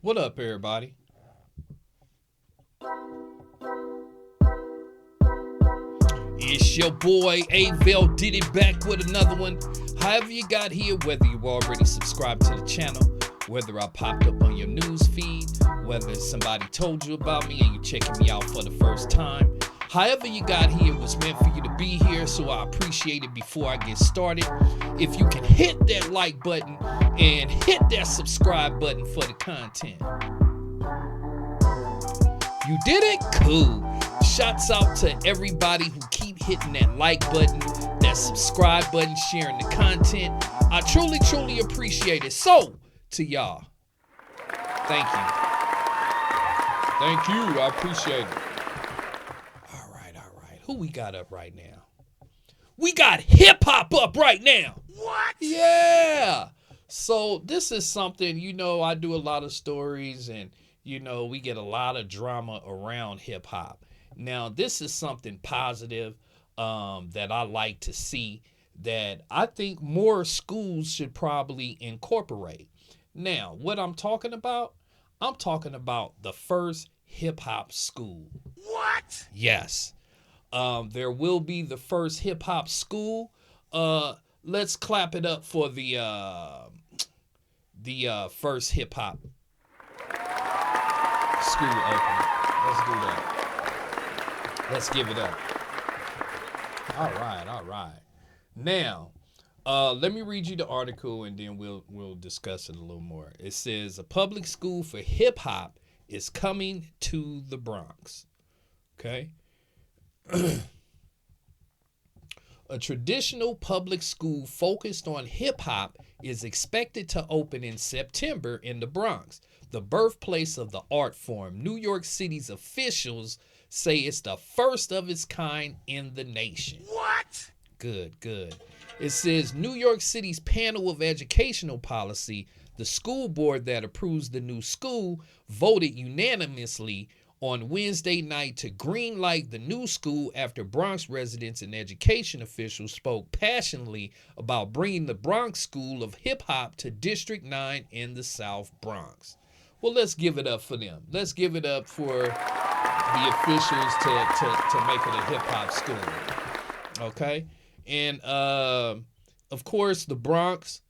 What up, everybody? It's your boy Avell did it back with another one. However you got here, whether you already subscribed to the channel, whether I popped up on your news feed, whether somebody told you about me and you checking me out for the first time. However you got here was meant for you to be here, so I appreciate it. Before I get started, if you can hit that like button and hit that subscribe button for the content. You did it? Cool. Shouts out to everybody who keep hitting that like button, that subscribe button, sharing the content. I truly, truly appreciate it. So, to y'all, thank you. Thank you. I appreciate it. All right. Who we got up right now? We got HipHop up right now. What? Yeah. So this is something, I do a lot of stories and, we get a lot of drama around hip hop. Now, this is something positive that I like to see that I think more schools should probably incorporate. Now, what I'm talking about the first hip hop school. What? Yes. There will be the first hip hop school. Let's clap it up for the first hip hop school opening. Let's do that. Let's give it up. All right. Now, let me read you the article and then we'll discuss it a little more. It says a public school for hip hop is coming to the Bronx. Okay. A traditional public school focused on hip hop is expected to open in September in the Bronx, the birthplace of the art form. New York City's officials say it's the first of its kind in the nation. What? Good. It says New York City's panel of educational policy, the school board that approves the new school, voted unanimously on Wednesday night to greenlight the new school after Bronx residents and education officials spoke passionately about bringing the Bronx School of Hip Hop to District 9 in the South Bronx. Well, let's give it up for them. Let's give it up for the officials to make it a hip hop school. Okay? And of course, the Bronx,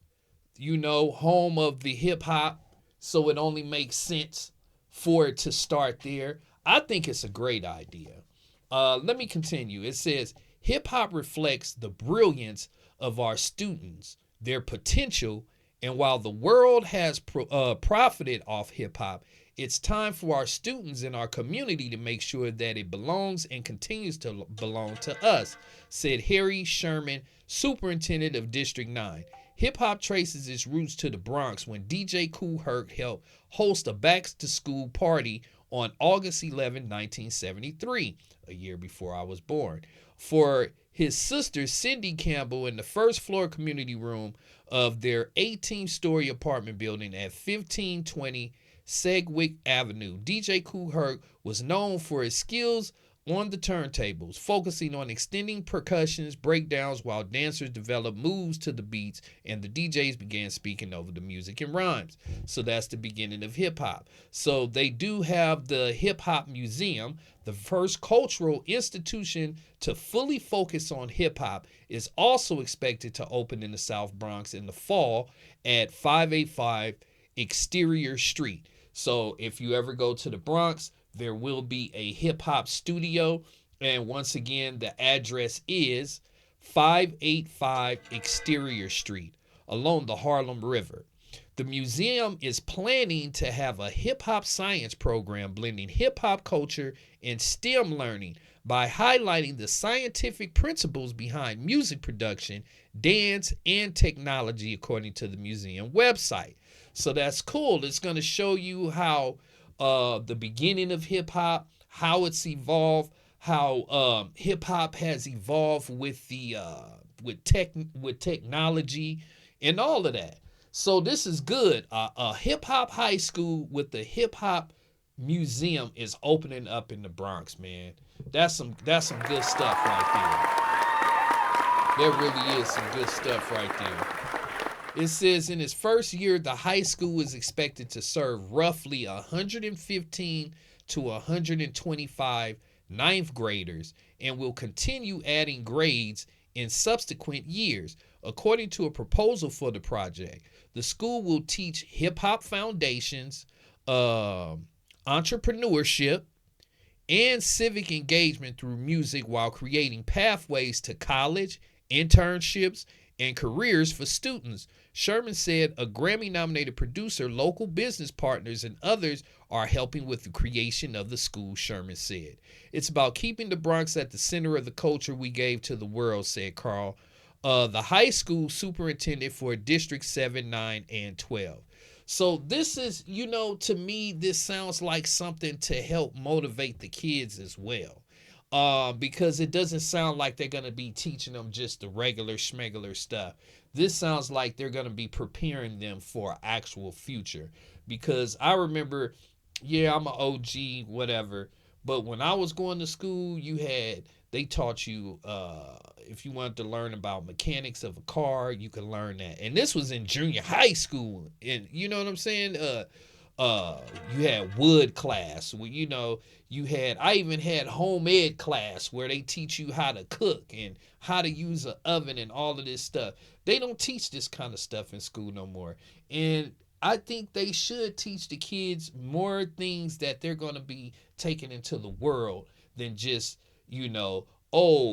home of the hip hop, so it only makes sense for it to start there. I think it's a great idea. Let me continue. It says, hip hop reflects the brilliance of our students, their potential, and while the world has profited off hip hop, it's time for our students in our community to make sure that it belongs and continues to belong to us, said Harry Sherman, superintendent of District 9. Hip-hop traces its roots to the Bronx when DJ Kool Herc helped host a back-to-school party on August 11, 1973, a year before I was born, for his sister Cindy Campbell in the first-floor community room of their 18-story apartment building at 1520 Sedgwick Avenue. DJ Kool Herc was known for his skills on the turntables, focusing on extending percussions, breakdowns, while dancers developed moves to the beats and the DJs began speaking over the music and rhymes. So that's the beginning of hip hop. So they do have the Hip Hop Museum, the first cultural institution to fully focus on hip hop, is also expected to open in the South Bronx in the fall at 585 Exterior Street. So if you ever go to the Bronx, there will be a hip-hop studio. And once again, the address is 585 Exterior Street along the Harlem River. The museum is planning to have a hip-hop science program blending hip-hop culture and STEM learning by highlighting the scientific principles behind music production, dance, and technology, according to the museum website. So that's cool. It's going to show you how the beginning of hip hop, how it's evolved, how hip hop has evolved with the with technology and all of that. So this is good. A hip hop high school with the hip hop museum is opening up in the Bronx, man. That's some good stuff right there. There really is some good stuff right there. It says in its first year, the high school is expected to serve roughly 115 to 125 ninth graders and will continue adding grades in subsequent years. According to a proposal for the project, the school will teach hip hop foundations, entrepreneurship, and civic engagement through music while creating pathways to college, internships, and careers for students. Sherman said a Grammy-nominated producer, local business partners, and others are helping with the creation of the school, Sherman said. It's about keeping the Bronx at the center of the culture we gave to the world, said Carl, the high school superintendent for District 7, 9, and 12. So this is, to me, this sounds like something to help motivate the kids as well. Because it doesn't sound like they're going to be teaching them just the regular schmegular stuff. This sounds like they're going to be preparing them for an actual future. Because I remember, I'm an OG, whatever. But when I was going to school, they taught you, if you wanted to learn about mechanics of a car, you could learn that. And this was in junior high school. And you know what I'm saying? You had wood class where, I even had home ed class where they teach you how to cook and how to use an oven and all of this stuff. They don't teach this kind of stuff in school no more. And I think they should teach the kids more things that they're going to be taking into the world than just,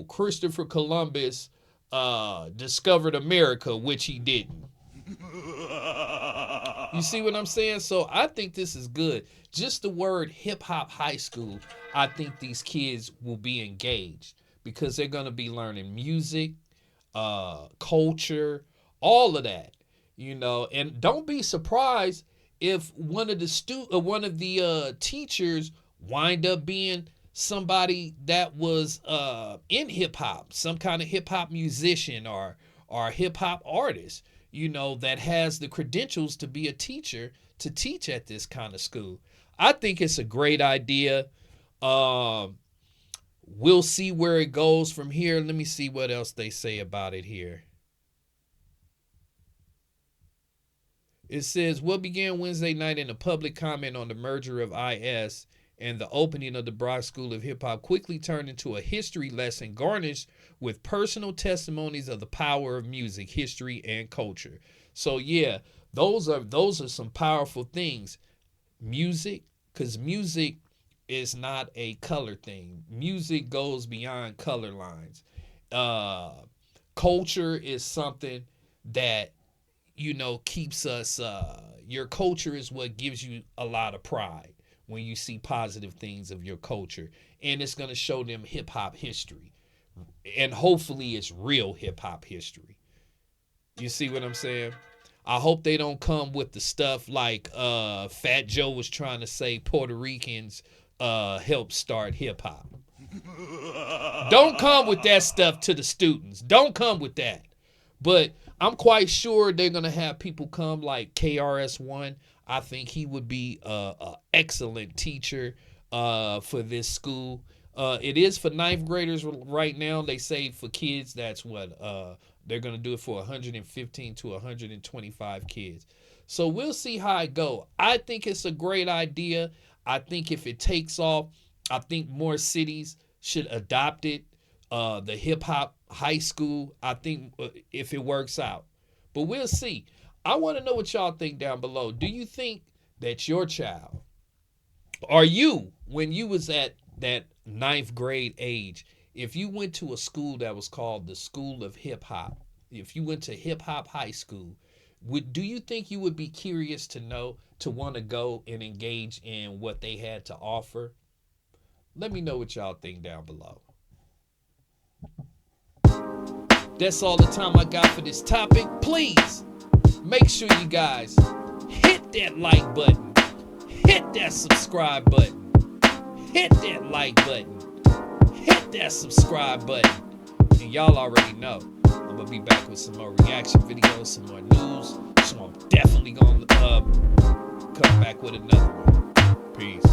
Christopher Columbus discovered America, which he didn't. You see what I'm saying? So I think this is good. Just the word hip hop high school, I think these kids will be engaged because they're going to be learning music, culture, all of that, and don't be surprised if one of the teachers wind up being somebody that was in hip hop, some kind of hip hop musician or hip hop artist, that has the credentials to be a teacher to teach at this kind of school. I think it's a great idea. We'll see where it goes from here. Let me see what else they say about it here. It says, what began Wednesday night in a public comment on the merger of IS and the opening of the Bronx School of Hip Hop quickly turned into a history lesson garnished with personal testimonies of the power of music, history, and culture. So yeah, those are some powerful things. Music, because music is not a color thing. Music goes beyond color lines. Culture is something that, keeps us, your culture is what gives you a lot of pride when you see positive things of your culture. And it's going to show them hip hop history. And hopefully it's real hip hop history. You see what I'm saying? I hope they don't come with the stuff like Fat Joe was trying to say Puerto Ricans helped start hip hop. Don't come with that stuff to the students. Don't come with that. But I'm quite sure they're going to have people come like KRS-One. I think he would be an excellent teacher for this school. It is for ninth graders right now. They say for kids, that's what they're going to do it for 115 to 125 kids. So we'll see how it go. I think it's a great idea. I think if it takes off, I think more cities should adopt it. The hip hop high school, I think if it works out. But we'll see. I want to know what y'all think down below. Do you think that your child, or you, when you was at that ninth grade age, if you went to a school that was called the School of Hip Hop, if you went to hip hop high school, do you think you would be curious to know, to want to go and engage in what they had to offer? Let me know what y'all think down below. That's all the time I got for this topic. Please make sure you guys hit that like button, hit that subscribe button, hit that like button, hit that subscribe button. And y'all already know I'm gonna be back with some more reaction videos, some more news. So I'm definitely gonna come back with another one. Peace.